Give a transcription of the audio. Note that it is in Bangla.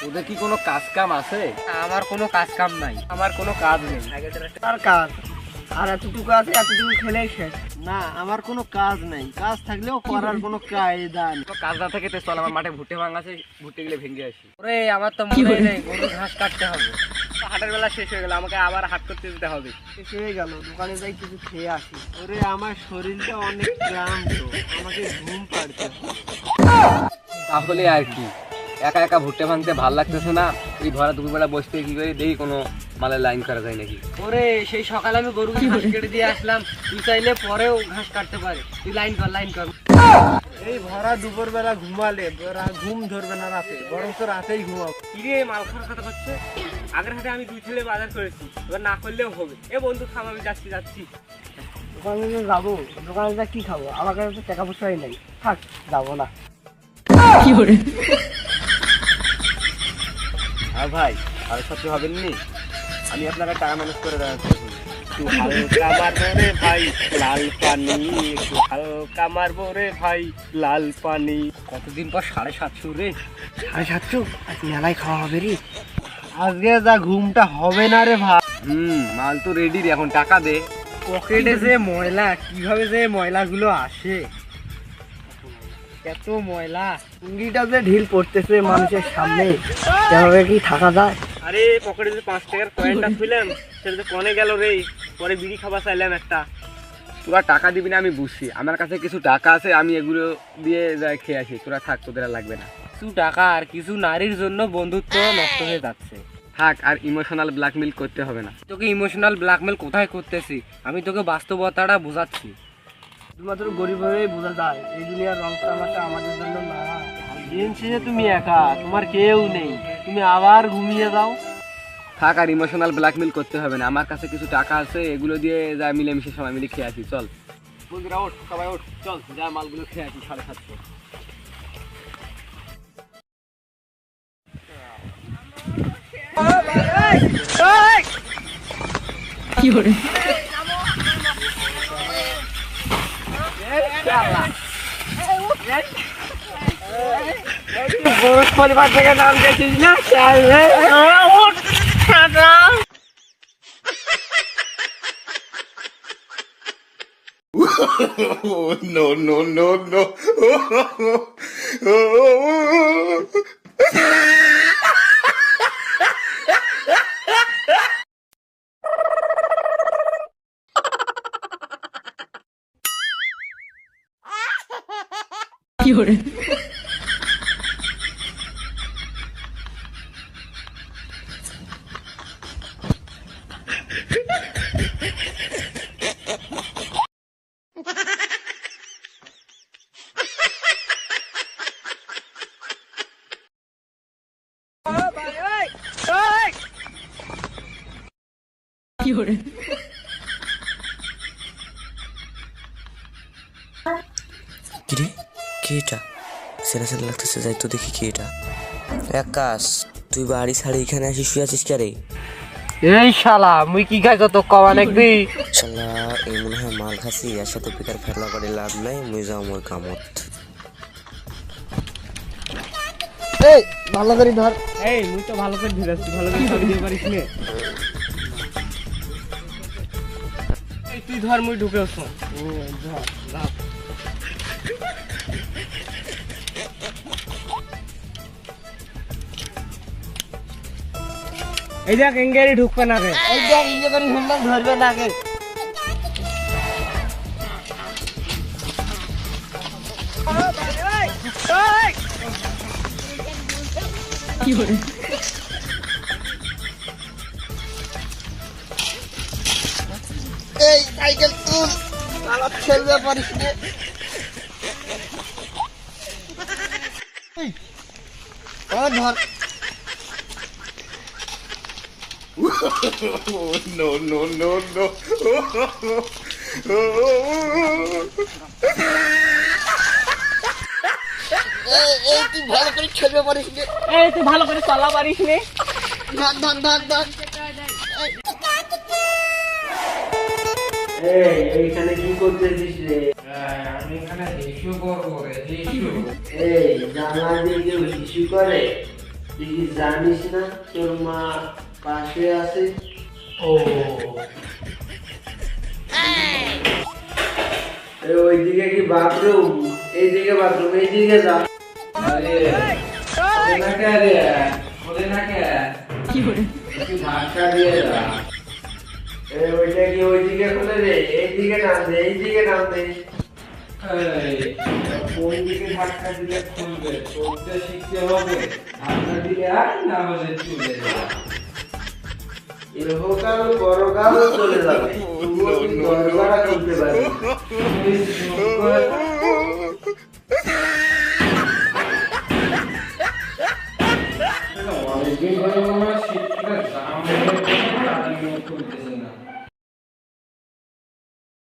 ওদের কি কোনো কাজ কাম আছে? আমার কোনো কাজ কাম নাই, আমার কোনো কাজ নেই। তার কাজ আর এতটুকু আছে, এতটুকু খেলেই শেষ। না, আমার কোনো কাজ নেই, কাজ থাকলেও করার কোনো কায়দা নেই। তো কাজ না থাকে তো চল আমার মাঠে ভুট্টে ভাঙাছে, ভুট্টে গেলে ভেঙে আসি। ওরে আমার তো মনে নেই, গরু ঘাস কাটতে হবে। হাটের বেলা শেষ হয়ে গেল, আমাকে আবার হাট করতে যেতে হবে। শেষ হয়ে গেল, দোকানে যাই কিছু খেয়ে আসি। ওরে আমার শরীরটা অনেক ক্লান্ত, আমাকে ঘুম পাড়ছে। তাহলে আর কি, একা একা ভুট্টে ভাঙতে ভাল লাগতেছে না। এই ভরা দুপুরবেলা বসতে কি করে দেখি কোনো মালের লাইন করা যায় নাকি। ওরে সেই সকালে আমি গরুকে ঘাস কেটে দিয়ে আসলাম, তুই চাইলে পরেও ঘাস কাটতে পারে। তুই লাইন কর, লাইন কর। এই ভরা দুপুরবেলা ঘুমালে ঘুম ধরবে না রাতে, বরং তো রাতেই ঘুমাবো। কিরে মাল খাওয়ার কথা হচ্ছে? আগের হাতে আমি 2 ছেলে বাজার করেছি, এবার না করলেও হবে। এ বন্ধু থাম, আমি যাচ্ছি। দোকানে যে যাবো, দোকানে যা কি খাবো, আমার কাছে তো টাকা পয়সাই নেই। থাক, যাবো না। আর ভাই আর সত্যি হবেন নি, আমি আপনাকে টাকা ম্যানেজ করে দেওয়াচ্ছি। একটু হালকা মারবো রে ভাই লাল পানি, একটু হালকা মারবো রে ভাই লাল পানি। কতদিন পর 750 রে। 750? আজ মেলায় খাওয়া হবে রে। আজকে যা ঘুমটা হবে না রে ভাই। মাল তো রেডি রে, এখন টাকা দে। পকেটে যে ময়লা, কিভাবে যে ময়লাগুলো আসে, এত ময়লা। টুঙ্গিটা যে ঢিল পড়তেছে মানুষের সামনে, এভাবে কি থাকা যায়? আরে পকেটে যে 5 টাকার কয়েনটা ছিলাম, সেটা তো কনে গেল রে। পরে বিড়ি খাবার চাইলাম একটা। তোরা টাকা দিবি না আমি বুঝছি, আমার কাছে কিছু টাকা আছে, আমি এগুলো দিয়ে যাই খেয়ে আসি। তোরা থাক, তোদের আর লাগবে না। কিছু টাকা আর কিছু নারীর জন্য বন্ধুত্ব নষ্ট হয়ে যাচ্ছে। থাক, আর ইমোশনাল ব্ল্যাকমেল করতে হবে না। তোকে ইমোশনাল ব্ল্যাকমেল কোথায় করতেছি, আমি তোকে বাস্তবতাটা বোঝাচ্ছি। শুধুমাত্র গরিব হয়েই বোঝা যায় এই দুনিয়ার রং তামাশা আমাদের জন্য না। দিন শেষে তুমি একা, তোমার কেউ নেই, তুমি আবার ঘুমিয়ে যাও। থাক, আর ইমোশনাল ব্ল্যাকমেল করতে হবে না। আমার কাছে কিছু টাকা আছে, এগুলো দিয়ে যা মিলেমিশে সবাই মিলে খেয়ে আসি। চল বন্ধুরা, ওঠ, সবাই ওঠ, চল যা মালগুলো খেয়ে আসি। 750। কি করে পরিবার থেকে নাম দেখছিস না? No, no, no, no. কি করে কি করে কিরে কি এটা? সেরা সেরা লাগতেছে, যাই তো দেখি কি এটা। আকাশ, তুই বাড়ি ছাড়ি এখানে আসি শুয়ে আছিস কে রে? এই শালা মুই কি খাই যত কওয়া নাকবি? শালা এই মনে হয় মাল খাসি, এর সাথে বেকার ফেলা করে লাভ নাই, মুই যাও মোর কামত। এই ভালো করে ধর। এই মুই তো ভালো করে ধরেছি, ভালো করে ধরে দিতে পারিস নে। এই তুই ধর, মুই ঢুকে আসো। ধর। এই দেখ এঙ্গেরি ঢুকবে না রে। এই দেখ ইয়ে করে শুনলাম ধরবে না আগে। কি করে এই সাইকেল তুল, আলাপ খেলবে পারিস না। ধর। No, no, no, no. এই তুই ভালো করে খেলবে পারিস না। এই তুই ভালো করে চালা পারিস নে। ধর ধর ধর ধর। এইখানে কি করতেছিস রে? আমি এখানে হিসু করবো রে, হিসু। এই জানা দিয়ে কেউ হিসু করে? তুই কি জানিস না তোর মা পাশে আছে? ও ওইদিকে কি বাথরুম? এইদিকে বাথরুম, এইদিকে যা। আরে খোলে না কে রে, খোলে না কে, একটু ধাক্কা দিয়ে যা। ওইটা কি ওইদিকে খুলে রে? এইদিকে নাম দে, এইদিকে নাম দে। এই, কোন দিকে ধাক্কা দিলে খুলবে চলতে শিখতে হবে। ধাক্কা দিলে আর না হলে চলে যা। ইহকাল পরকাল চলে যাবে, তুইও কি দরজাটা খুলতে পারবি? তুই চুপ কর। অনেকদিন ধরে